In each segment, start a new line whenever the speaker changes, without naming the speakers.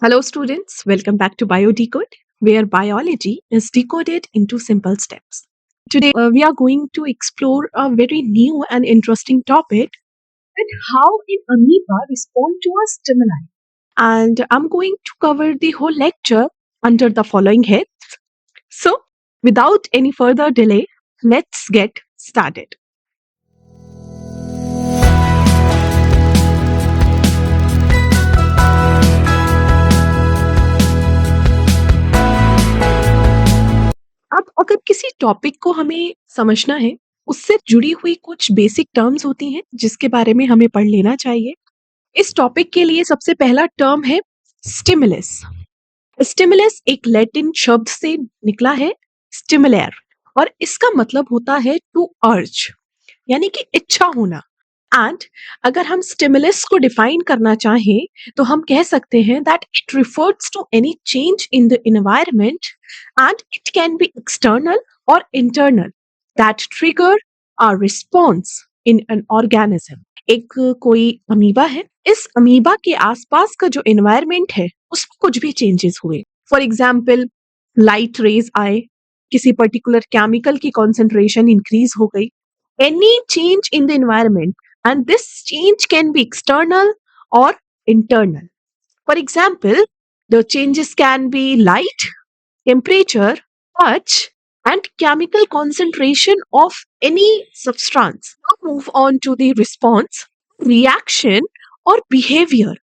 Hello, students. Welcome back to BioDecode, where biology is decoded into simple steps. Today, we are going to explore a very new and interesting topic that how an amoeba respond to a stimuli. And I'm going to cover the whole lecture under the following heads. So, without any further delay, let's get started. अब अगर किसी topic को हमें समझना है, उससे जुड़ी हुई कुछ बेसिक टर्म्स होती हैं जिसके बारे में हमें पढ़ लेना चाहिए। इस टॉपिक के लिए सबसे पहला टर्म है स्टिमुलस। स्टिमुलस एक लैटिन शब्द से निकला है स्टिमुलर और इसका मतलब होता है टू अर्ज यानी कि इच्छा होना। एंड अगर हम स्टिमुलस को डिफाइन करना चाहें तो हम कह सकते हैं that it refers to any change in the environment and it can be external और internal that trigger a response in an organism. एक कोई अमीबा है, इस अमीबा के आसपास का जो एनवायरनमेंट है उसमें कुछ भी चेंजेस हुए, फॉर एग्जाम्पल लाइट रेज आए, किसी पर्टिकुलर केमिकल की कॉन्सेंट्रेशन इंक्रीज हो गई, any change in the environment and this change can be external or internal. For example, the changes can be light, temperature, touch, and chemical concentration of any substance. Now move on to the response, reaction, or behavior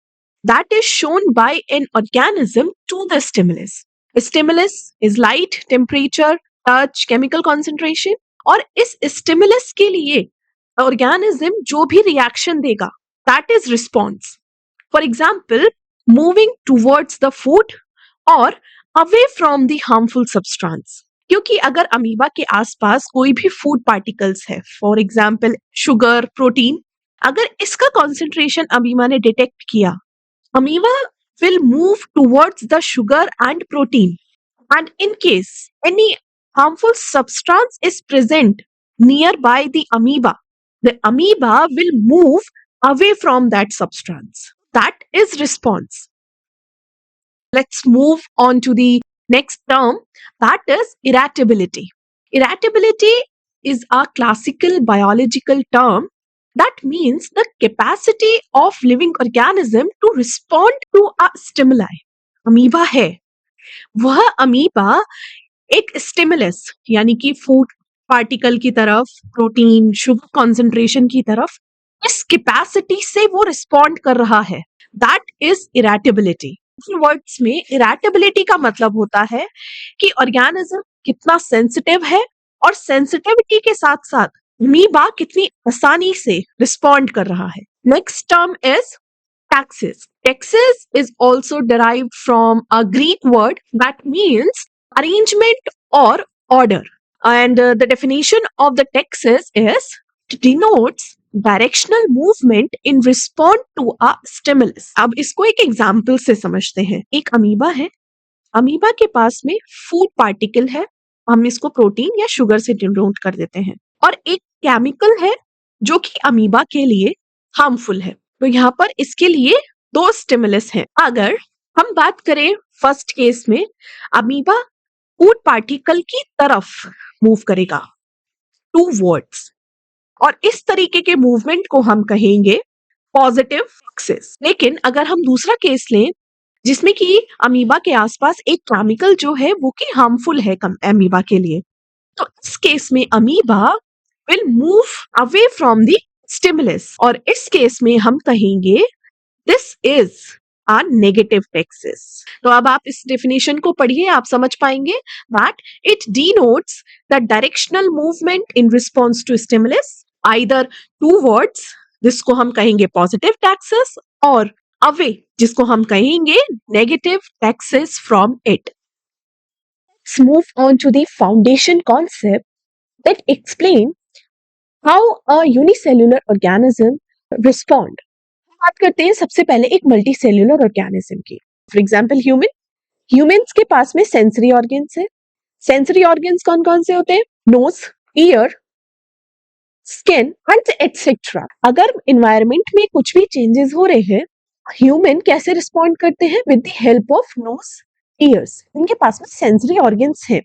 that is shown by an organism to the stimulus. A stimulus is light, temperature, touch, chemical concentration, और इस stimulus के लिए organism जो भी reaction देगा that is response. For example moving towards the food और away from the harmful substance. क्योंकि अगर अमीबा के आसपास कोई भी फूड पार्टिकल्स है, फॉर एग्जाम्पल शुगर, प्रोटीन, अगर इसका कॉन्सेंट्रेशन अमीबा ने डिटेक्ट किया, amoeba will move towards the sugar and protein and in case any harmful substance is present nearby the amoeba, the amoeba will move away from that substance. That is response. Let's move on to the next term, that is irritability. Irritability is a classical biological term that means the capacity of living organism to respond to a stimuli. Amoeba है, वह amoeba एक stimulus यानी कि food particle की तरफ, protein, sugar concentration की तरफ, इस कैपेसिटी से वो रिस्पॉन्ड कर रहा है, दैट इज इरेटेबिलिटी। वर्ड्स में इरेटेबिलिटी का मतलब होता है कि ऑर्गेनिज्म कितना सेंसिटिव है और सेंसिटिविटी के साथ साथ अमीबा कितनी आसानी से रिस्पॉन्ड कर रहा है। Next term is taxis. Taxis is also derived from a Greek word that means arrangement or order. And the definition of the taxis is it denotes directional movement in response to a stimulus. अब इसको एक example से समझते हैं। एक amoeba है, amoeba के पास में फूड पार्टिकल है, हम इसको प्रोटीन या शुगर से डिनोट कर देते हैं, और एक केमिकल है जो कि अमीबा के लिए हार्मफुल है। तो यहाँ पर इसके लिए दो स्टिमुलस हैं। अगर हम बात करें फर्स्ट केस में, अमीबा फूड पार्टिकल की तरफ मूव करेगा टूवर्ड्स, और इस तरीके के मूवमेंट को हम कहेंगे पॉजिटिव एक्सिस। लेकिन अगर हम दूसरा केस लें जिसमें कि अमीबा के आसपास एक केमिकल जो है वो कि हार्मफुल है अमीबा के लिए, तो इस केस में amoeba will move away from the stimulus, और इस केस में हम कहेंगे this is a negative taxis. तो अब आप इस डेफिनेशन को पढ़िए, आप समझ पाएंगे that it denotes the directional movement in response to stimulus either towards, जिसको हम कहेंगे positive taxis, और away, जिसको हम कहेंगे negative taxis from it. Let's move on to the foundation concept that explain how a unicellular organism respond. बात करते हैं सबसे पहले एक मल्टी सेल्यूलर ऑर्गेनिज्म की। फॉर एग्जाम्पल ह्यूमन्स के पास में सेंसरी ऑर्गन्स है। सेंसरी ऑर्गन्स कौन कौन से होते हैं? Nose, ear, skin and etcetera. अगर एनवायरनमेंट में कुछ भी चेंजेस हो रहे हैं ह्यूमन कैसे रिस्पॉन्ड करते हैं? With the help of nose, years. इनके पास में सेंसरी ऑर्गन्स है।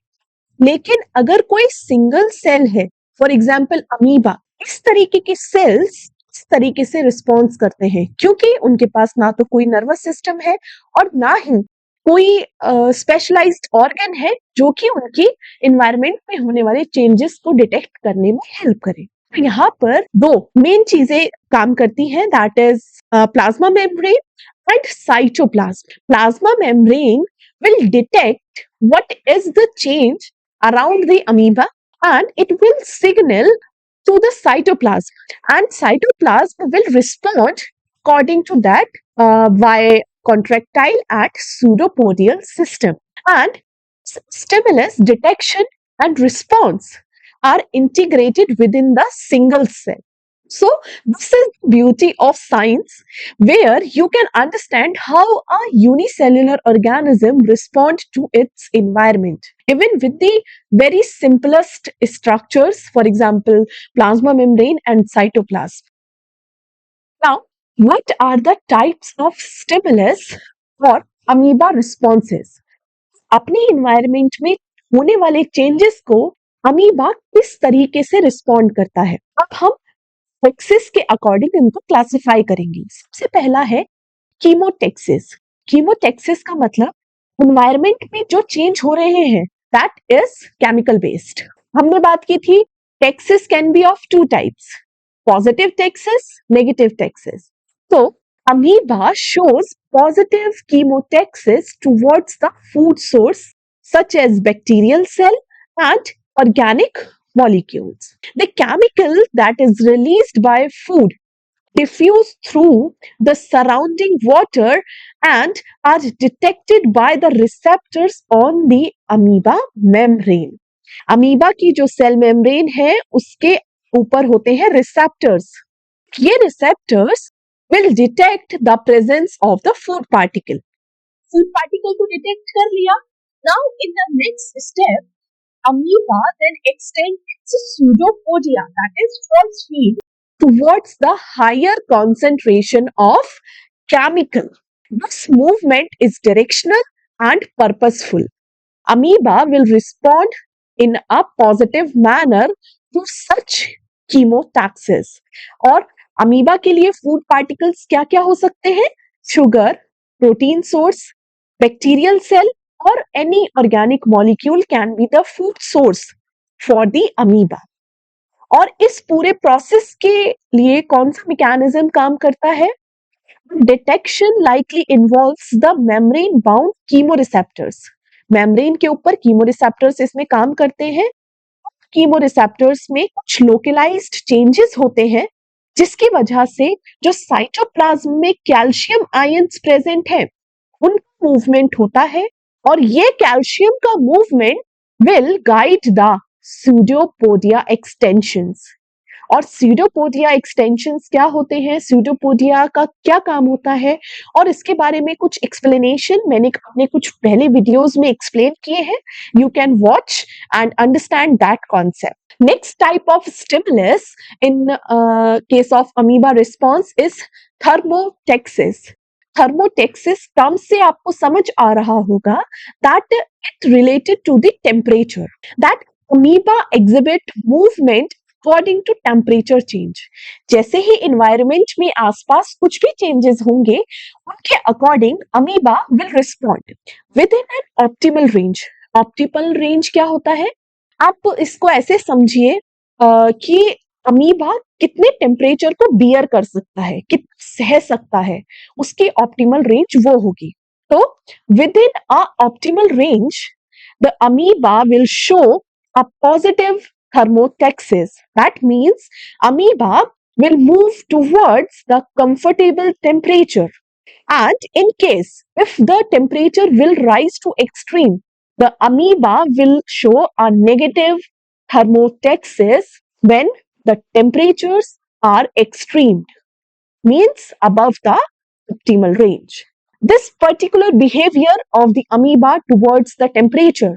लेकिन अगर कोई सिंगल सेल है, फॉर एग्जाम्पल अमीबा, इस तरीके के सेल्स इस तरीके से रिस्पॉन्स करते हैं क्योंकि उनके पास ना तो कोई नर्वस सिस्टम है और ना ही कोई स्पेशलाइज्ड ऑर्गन है जो कि उनकी एनवायरनमेंट में होने वाले चेंजेस को डिटेक्ट करने में हेल्प करे। तो यहाँ पर दो मेन चीजें काम करती हैं, that is plasma membrane and cytoplasm. Plasma membrane will detect what is the change around the amoeba and it will signal to the cytoplasm and cytoplasm will respond according to that by contractile at pseudopodial system and stimulus detection and response are integrated within the single cell. So this is the beauty of science where you can understand how a unicellular organism respond to its environment even with the very simplest structures, for example plasma membrane and cytoplasm. Now what are the types of stimulus or amoeba responses? अपने environment में होने वाले changes को amoeba किस तरीके से respond करता है? अब हम टैक्सिस के अकॉर्डिंग इनको क्लासिफाई करेंगे। सबसे पहला है कीमोटैक्सिस। कीमोटैक्सिस का मतलब एनवायरनमेंट में जो चेंज हो रहे हैं दैट इज केमिकल बेस्ड। हमने बात की थी taxis can be of two types, positive taxis, negative taxis. तो amoeba shows positive chemotaxis towards the food source such as bacterial cell and organic molecules. The chemical that is released by food diffuse through the surrounding water and are detected by the receptors on the amoeba membrane. Amoeba की जो cell membrane है उसके ऊपर होते हैं receptors. ये receptors will detect the presence of the food particle. Food particle को detect कर लिया. Now in the next step, amoeba then extends its pseudopodia, that is false feed, towards the higher concentration of chemical. This movement is directional and purposeful. Amoeba will respond in a positive manner to such chemotaxis. और amoeba के लिए food particles क्या क्या हो सकते हैं? Sugar, protein source, bacterial cell और any organic molecule can be the food source for the amoeba. और इस पूरे प्रोसेस के लिए कौन सा मैकेनिज्म काम करता है? Detection likely involves the membrane bound chemoreceptors. Membrane के ऊपर कीमोरिसेप्टर्स इसमें काम करते हैं। कीमोरिसेप्टर्स में कुछ लोकलाइज्ड चेंजेस होते हैं जिसकी वजह से जो साइटोप्लाज्म में कैल्शियम आयंस प्रेजेंट है उनका मूवमेंट होता है और ये कैल्शियम का movement will guide the pseudopodia extensions. और स्यूडोपोडिया एक्सटेंशंस क्या होते हैं, स्यूडोपोडिया का क्या काम होता है और इसके बारे में कुछ एक्सप्लेनेशन मैंने अपने कुछ पहले वीडियोस में एक्सप्लेन किए हैं। You can watch and understand that concept. Next type of stimulus in case of amoeba response is thermotaxis. Thermotaxis term से आपको समझ आ रहा होगा that it related to the temperature. That amoeba exhibit movement according to temperature change. जैसे ही environment में आसपास कुछ भी changes होंगे उनके according amoeba will respond within an optimal range. Optimal range क्या होता है? आप इसको ऐसे समझिए कि अमीबा कितने टेम्परेचर को बियर कर सकता है, कितना सह सकता है, उसकी ऑप्टिमल रेंज वो होगी। तो with in a optimal range the amoeba will show a positive thermotaxis. That means amoeba will move towards the comfortable temperature. And in case if the temperature will rise to extreme, the amoeba will show a negative thermotaxis when the temperatures are extreme, means above the optimal range. This particular behavior of the amoeba towards the temperature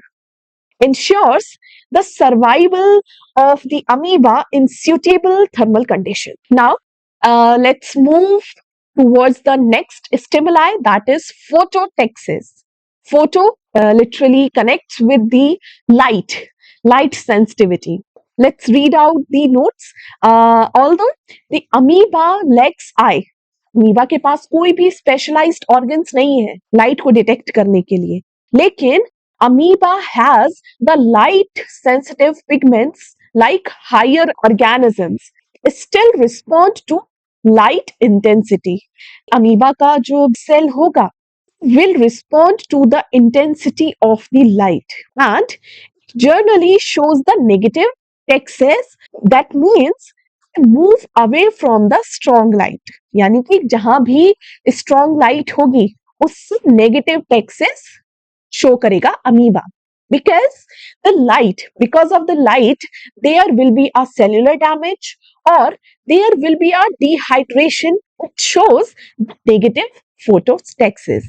ensures the survival of the amoeba in suitable thermal condition. Now, let's move towards the next stimuli, that is phototaxis. Photo literally connects with the light sensitivity. Let's read out the notes. Although the amoeba lacks eye, amoeba के पास कोई भी specialised organs नहीं है light को detect करने के लिए, लेकिन amoeba has the light sensitive pigments like higher organisms still respond to light intensity. amoeba का जो सेल होगा will respond to the intensity of the light and generally shows the negative texas. That means move away from the strong light. यानी कि जहां भी strong light होगी उससे negative texas show करेगा amoeba. Because of the light there will be a cellular damage or there will be a dehydration which shows negative phototaxis.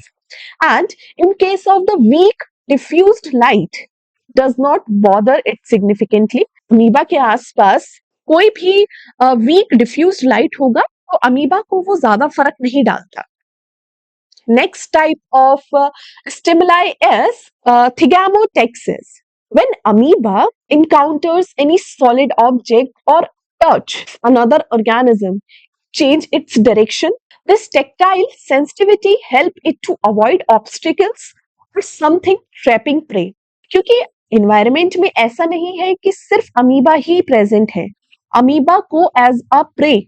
And in case of the weak diffused light does not bother it significantly. Amoeba के आसपास कोई भी week diffused light होगा तो amoeba को वो ज्यादा फर्क नहीं डालता. Next type of stimuli is chemotaxis. When amoeba encounters any solid object or touch another organism, change its direction. This tactile sensitivity help it to avoid obstacles or something trapping prey. क्योंकि environment में ऐसा नहीं है कि सिर्फ amoeba ही present है. Amoeba को as a prey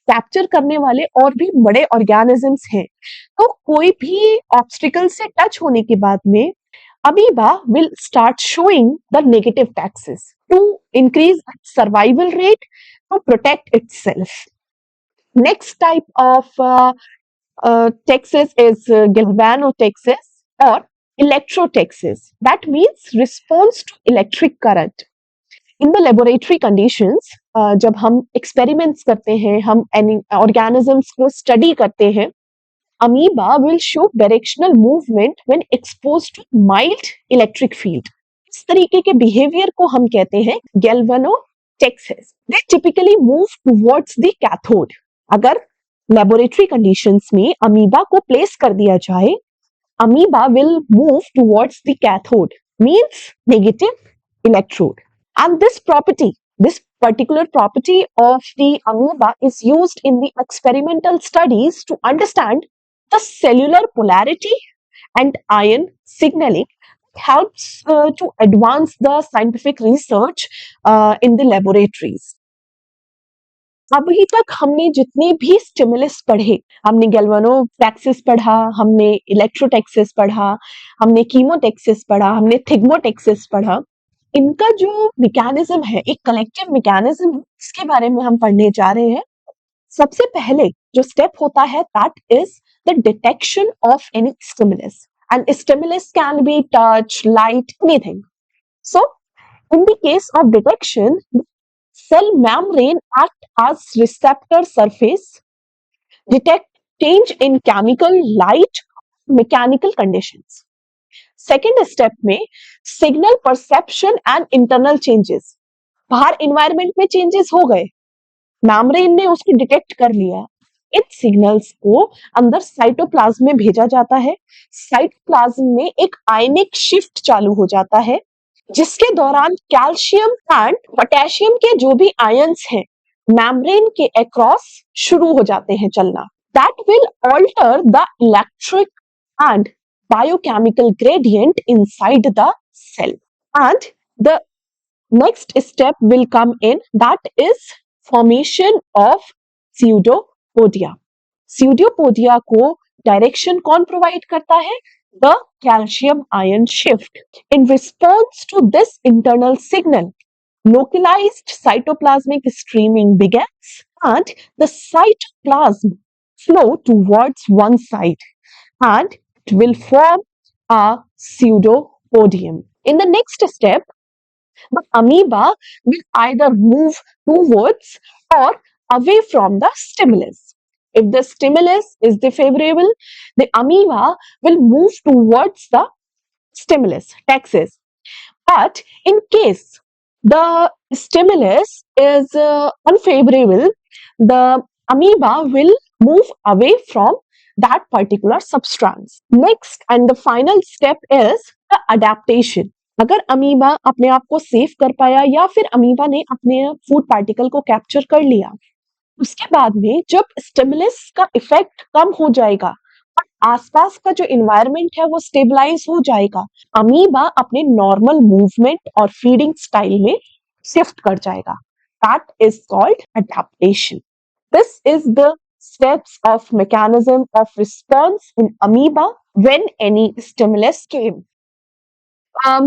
capture करने वाले और भी बड़े ऑर्गेनिजम्स हैं. तो कोई भी ऑब्स्टिकल से टच होने के बाद में amoeba will start showing the negative taxes to increase its survival rate to protect itself. Next type of taxis is galvanotaxis or electrotaxis. That means response to electric current. In the laboratory conditions जब हम experiments करते हैं, हम organisms को study करते हैं, amoeba will show directional movement when exposed to mild electric field. इस तरीके के बिहेवियर को हम कहते हैं galvanotaxis. They typically move towards the cathode. अगर लेबोरेटरी कंडीशंस में अमीबा को प्लेस कर दिया जाए, amoeba will move towards the cathode, means negative electrode. And this particular property of the amoeba is used in the experimental studies to understand the cellular polarity and ion signaling. It helps to advance the scientific research in the laboratories. अभी तक हमने जितने भी stimulus पढ़े, हमने गैल्वेनोटैक्सिस पढ़ा, हमने इलेक्ट्रोटैक्सिस पढ़ा, हमने कीमोटैक्सिस पढ़ा, हमने थिग्मोटैक्सिस पढ़ा. इनका जो मैकेनिज्म है, एक कलेक्टिव मैकेनिज्म है, इसके बारे में हम पढ़ने जा रहे हैं. सबसे पहले जो स्टेप होता है that is the detection of any stimulus. And stimulus can be touch, light, anything. So in the case of detection, cell membrane act as receptor surface, detect change in chemical, light, mechanical conditions. Second step में signal perception and internal changes. बाहर environment में changes हो गए, membrane ने उसको detect कर लिया, इन signals को अंदर साइटोप्लाज्म में भेजा जाता है. साइटोप्लाज्म में एक आयनिक शिफ्ट चालू हो जाता है, जिसके दौरान कैल्शियम एंड पोटेशियम के जो भी आयंस हैं मेम्ब्रेन के अक्रॉस शुरू हो जाते हैं चलना. That will alter the electric and biochemical gradient inside the cell. And the next step will come in, that is formation of pseudopodia. Pseudopodia को direction कौन provide करता है? The calcium ion shift. In response to this internal signal, localized cytoplasmic streaming begins and the cytoplasm flow towards one side and will form a pseudopodium. In the next step, the amoeba will either move towards or away from the stimulus. If the stimulus is favorable, the amoeba will move towards the stimulus, taxis. But in case the stimulus is unfavorable, the amoeba will move away from that particular substance. Next and the final step is the adaptation. अगर amoeba अपने आप को save कर पाया या फिर amoeba ने अपने फूड पार्टिकल को कैप्चर कर लिया, उसके बाद में जब स्टिमुलस का इफेक्ट कम हो जाएगा और आसपास का जो एनवायरनमेंट है वो स्टेबलाइज हो जाएगा, अमीबा अपने नॉर्मल मूवमेंट और फीडिंग स्टाइल में शिफ्ट कर जाएगा. That is called adaptation. This is the steps of mechanism of response in amoeba when any stimulus came.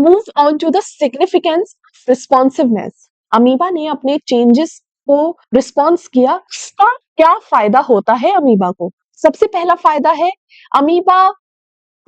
Move on to the significance of responsiveness. Amoeba ने अपने changes को response किया, इसका क्या फायदा होता है अमीबा को? सबसे पहला फायदा है amoeba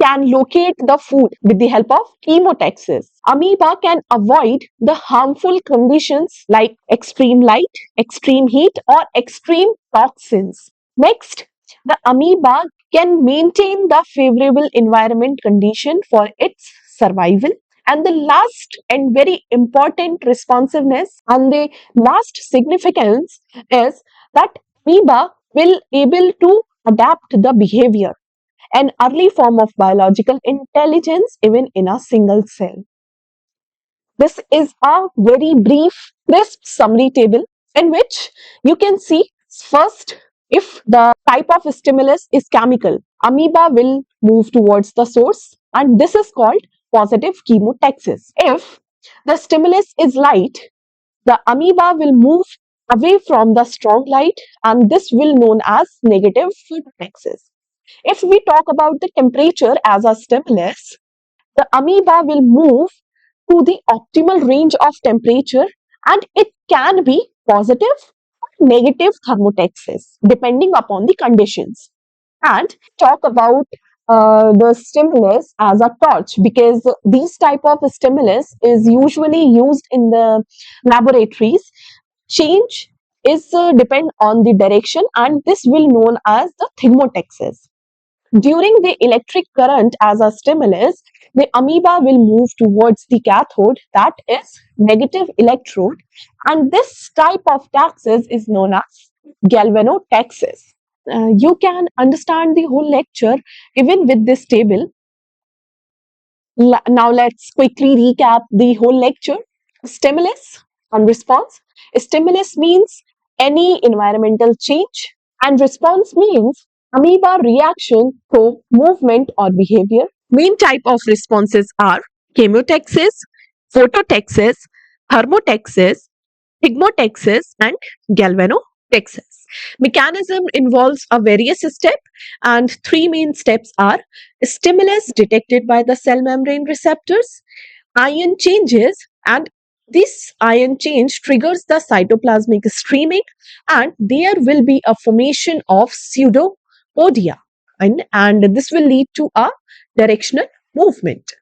can locate the food with the help of chemotaxis. Amoeba can avoid the harmful conditions like extreme light, extreme heat, or extreme toxins. Next, the amoeba can maintain the favorable environment condition for its survival. And the last and very important responsiveness and the last significance is that amoeba will able to adapt the behavior, an early form of biological intelligence even in a single cell. This is a very brief, crisp summary table in which you can see first, if the type of stimulus is chemical, amoeba will move towards the source and this is called positive chemotaxis. If the stimulus is light, the amoeba will move away from the strong light and this will known as negative phototaxis. If we talk about the temperature as a stimulus, the amoeba will move to the optimal range of temperature and it can be positive or negative thermotaxis depending upon the conditions. And talk about the stimulus as a torch because these type of stimulus is usually used in the laboratories. Change is depend on the direction and this will known as the thermotaxis. During the electric current as a stimulus, the amoeba will move towards the cathode, that is negative electrode, and this type of taxis is known as galvanotaxis. You can understand the whole lecture even with this table. Now let's quickly recap the whole lecture. Stimulus and response. Stimulus means any environmental change and response means amoeba reaction to movement or behavior. Main type of responses are chemotaxis, phototaxis, thermotaxis, pigmotaxis, and galvanotaxis. Mechanism involves a various step and three main steps are stimulus detected by the cell membrane receptors, ion changes, and this ion change triggers the cytoplasmic streaming and there will be a formation of pseudopodia and this will lead to a directional movement.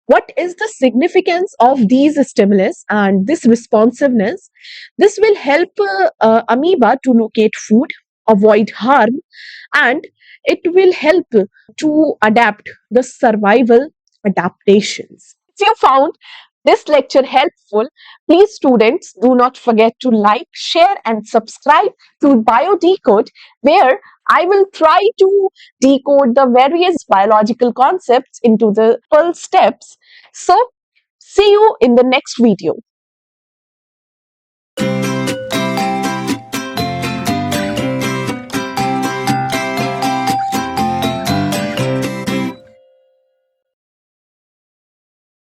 What is the significance of these stimulus and this responsiveness? This will help amoeba to locate food, avoid harm, and it will help to adapt the survival adaptations. If you found this lecture helpful, please students do not forget to like, share and subscribe to BioDecode where I will try to decode the various biological concepts into the full steps. So, see you in the next video.